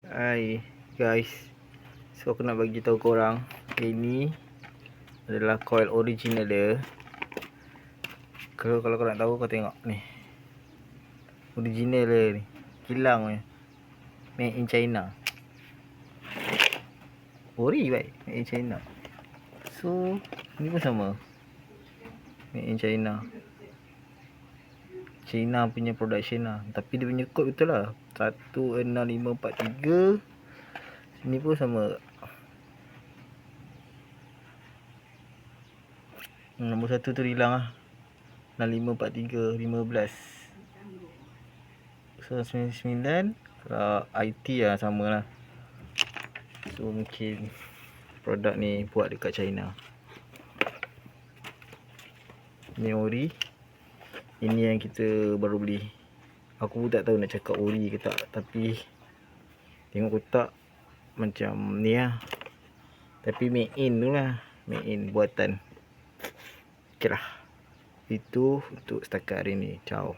Hai guys, so aku nak bagi tahu korang, ini adalah coil original dia. Kalau korang tahu, kau tengok ni, original dia ni, kilang ni, made in China. Ori baik, made in China. So ni pun sama, made in China. China punya production lah, tapi dia punya kod betul lah, 16543. Sini pun sama. Nombor 1 tu hilang lah, 6543 15. So 99. Kalau IT lah sama lah. So mungkin produk ni buat dekat China. Ni ori. Ini yang kita baru beli. Aku pun tak tahu nak cakap ori ke tak, tapi tengok kotak macam ni lah. Tapi made in tu lah, made in buatan. Ok lah, itu untuk setakat hari ni. Ciao.